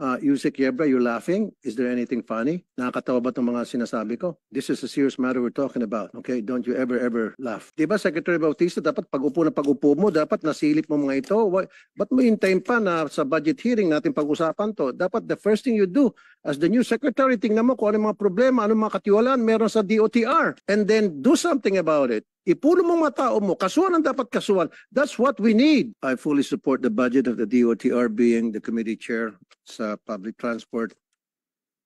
Yusek Yebra, you're laughing. Is there anything funny? Nakakatawa ba itong mga sinasabi ko? This is a serious matter we're talking about. Okay? Don't you ever laugh. Diba, Secretary Bautista, dapat pag-upo na pag-upo mo, dapat nasilip mo mga ito. Ba't mo hintayin pa na sa budget hearing natin pag-usapan to? Dapat the first thing you do as the new secretary, tingnan mo kung ano mga problema, ano mga katiwalaan meron sa DOTR. And then do something about it. Ipuno mo mga tao mo, kasuhan ang dapat kasuhan. That's what we need. I fully support the budget of the DOTR being the committee chair sa public transport.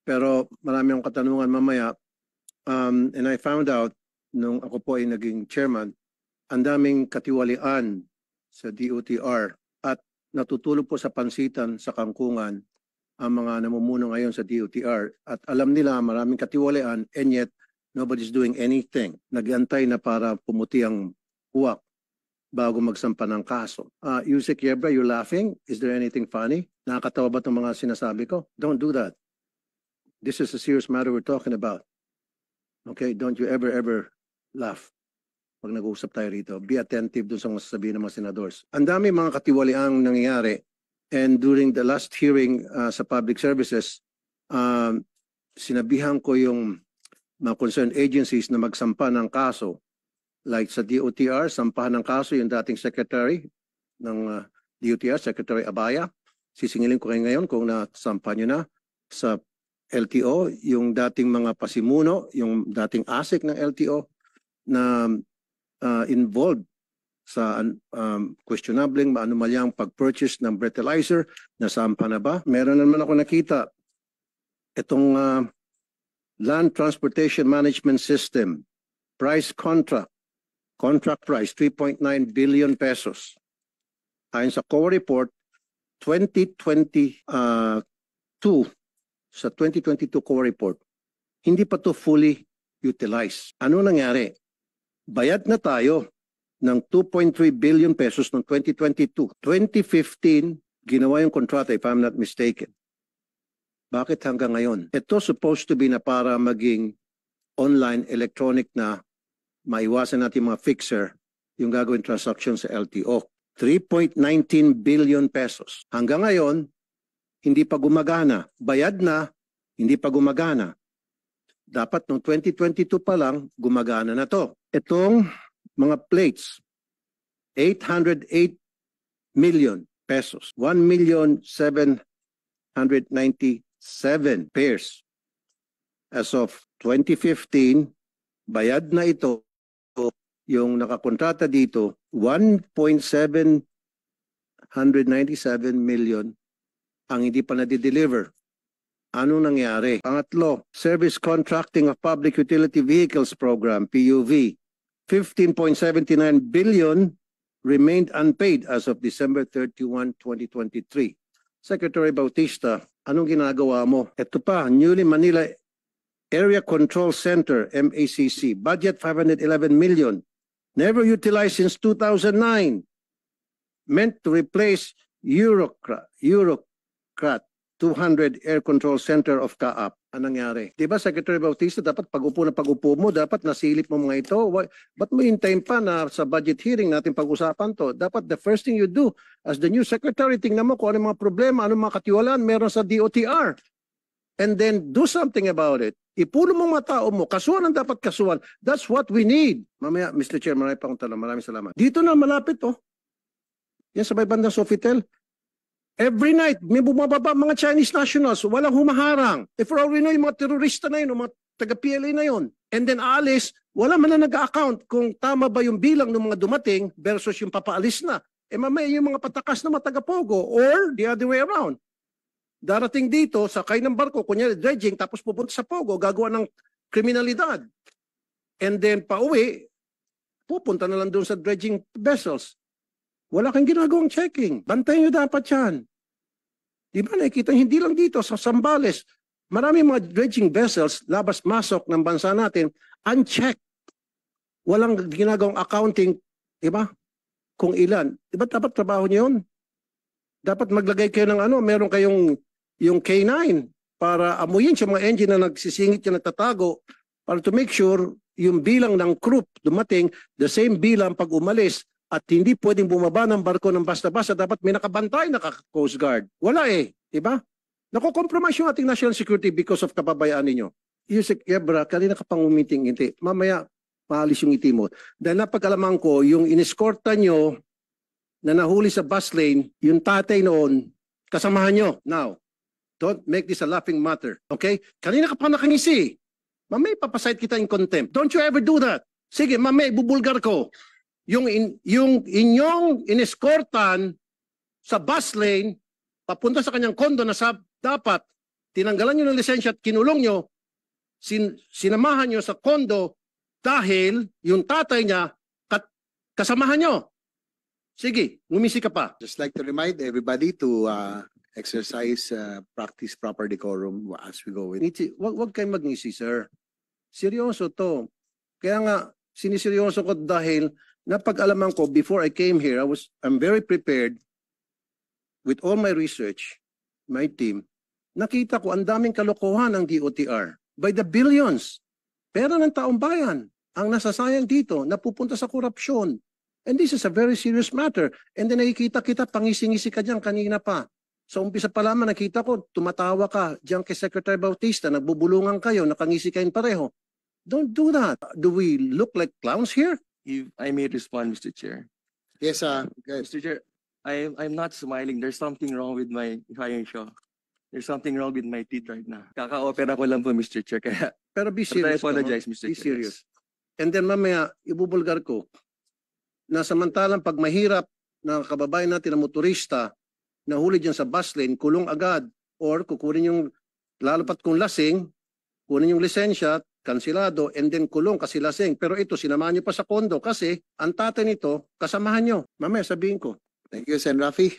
Pero marami akong katanungan mamaya. And I found out, nung ako po ay naging chairman, ang daming katiwalian sa DOTR at natutulog po sa pansitan sa kangkungan ang mga namumuno ngayon sa DOTR. At alam nila maraming katiwalian and yet nobody's doing anything. Nag-antay na para pumuti ang uwak bago magsampa ng kaso. Yusek Yebra, you're laughing. Is there anything funny? Nakakatawa ba itong mga sinasabi ko? Don't do that. This is a serious matter we're talking about. Okay? Don't you ever laugh pag nag-uusap tayo rito. Be attentive dun sa mga sasabihin ng mga senadors. Ang dami mga katiwaliang nangyayari. And during the last hearing sa public services, sinabihan ko yung mga concerned agencies na magsampa ng kaso. Like sa DOTR, sampahan ng kaso yung dating secretary ng DOTR, Secretary Abaya. Sisingilin ko kayo ngayon kung nasampa nyo na sa LTO, yung dating mga pasimuno, yung dating ASIC ng LTO na involved sa questionabling, maanumalyang pag-purchase ng breathalyzer, nasampa na ba? Meron naman ako nakita itong Land Transportation Management System, price contract price, 3.9 billion pesos. Ayon sa COA report, 2022, sa 2022 COA report, hindi pa to fully utilized. Ano nangyari? Bayad na tayo ng 2.3 billion pesos noong 2022. 2015, ginawa yung kontrata if I'm not mistaken. Bakit hanggang ngayon? Ito supposed to be na para maging online, electronic na maiwasan natin mga fixer yung gagawin transaction sa LTO. 3.19 billion pesos. Hanggang ngayon, hindi pa gumagana. Bayad na, hindi pa gumagana. Dapat noong 2022 pa lang, gumagana na to. Itong mga plates, 808 million pesos. 1,797 pairs. As of 2015, bayad na ito, yung nakakontrata dito, 1.797 million ang hindi pa na-deliver. Anong nangyari? Pangatlo, Service Contracting of Public Utility Vehicles Program, PUV, 15.79 billion remained unpaid as of December 31, 2023. Secretary Bautista, anong ginagawa mo? Ito pa, Newly Manila Area Control Center, MACC, budget 511 million. Never utilized since 2009. Meant to replace Eurocrat 200 Air Control Center of CAAP. Anong nangyari? Diba, Secretary Bautista, dapat pag-upo na pag-upo mo, dapat nasilip mo mga ito. Ba't mo hintayin pa na sa budget hearing natin pag-usapan to? Dapat the first thing you do as the new secretary, tingnan mo kung ano mga problema, ano mga katiwalaan meron sa DOTR. And then do something about it. Ipuno mo mga tao mo, kasuhan ang dapat kasuhan. That's what we need. Mamaya, Mr. Chair, marami pa akong tanong. Maraming salamat. Dito na malapit, oh. Yan sa may bandang Sofitel. Every night, may bumababa mga Chinese nationals, walang humaharang. If for all we know, yung mga terorista na yun, mga taga-PLA na yun. And then alis, wala man na nag-account kung tama ba yung bilang ng mga dumating versus yung papaalis na. Mamaya yung mga patakas na mga taga-Pogo or the other way around. Darating dito, sakay ng barko, kunyari dredging, tapos pupunta sa Pogo, gagawa ng kriminalidad. And then pauwi, pupunta na lang doon sa dredging vessels. Wala kang ginagawang checking. Bantayan nyo dapat yan. Di ba nakikita, hindi lang dito, sa Zambales, marami mga dredging vessels, labas-masok ng bansa natin, unchecked. Walang ginagawang accounting, di ba? Kung ilan. Di ba dapat trabaho nyo yun? Dapat maglagay kayo ng meron kayong yung K9 para amuyin sa mga engine na nagsisingit yung nagtatago para to make sure yung bilang ng crew dumating, the same bilang pag umalis. At hindi pwedeng bumaba ng barko ng basta-basta. Dapat may nakabantay na Coast Guard. Wala eh. Diba? Nako-compromise yung ating national security because of kapabayaan ninyo. Yusek Yebra, kanina ka pang umiting-ngiti. Mamaya, maalis yung ngiti mo. Dahil napag-alaman ko, yung inescorta nyo na nahuli sa bus lane, yung tatay noon, kasamahan nyo. Now, don't make this a laughing matter. Okay? Kanina ka pa nakangisi. Mamaya, papasite kita in contempt. Don't you ever do that. Sige, mamaya, bubulgar ko. Yung inyong inescortan sa bus lane, papunta sa kanyang kondo na dapat tinanggalan nyo ng lisensya at kinulong nyo, sinamahan nyo sa kondo dahil yung tatay niya kasamahan nyo. Sige, ngumisi ka pa. Just like to remind everybody to exercise, practice proper decorum as we go with. Wag kayong magngisi, sir. Seryoso to. Kaya nga, siniseryoso ko dahil napag-alaman ko before I came here, I'm very prepared with all my research, my team, nakita ko ang daming kalokohan ng DOTR by the billions. Pera ng taong bayan ang nasasayang dito, napupunta sa korupsyon. And this is a very serious matter. And then nakikita kita, pangisi-ngisi ka dyan kanina pa. Sa umpisa pa lamang nakita ko, tumatawa ka dyan kay Secretary Bautista, nagbubulungan kayo, nakangisi kayong pareho. Don't do that. Do we look like clowns here? If I may respond, Mr. Chair. Yes, Mr. Chair, I'm not smiling. There's something wrong with my hiring show. There's something wrong with my teeth right now. Kaka-opera ko lang po, Mr. Chair. Kaya Pero be I serious. apologize, Mr. Be Chair. serious. And then mamaya, ibubulgar ko, na samantalang pag mahirap na kababayan natin na motorista, nahuli dyan sa bus lane, kulong agad, or kukunin yung, lalo pat kung lasing, kunin yung lisensya, kansilado, and then kulong kasi lasing. Pero ito, sinamahan nyo pa sa kondo kasi ang tatay nito, kasamahan nyo. Mamaya sabihin ko. thank you, Sen. Rafi.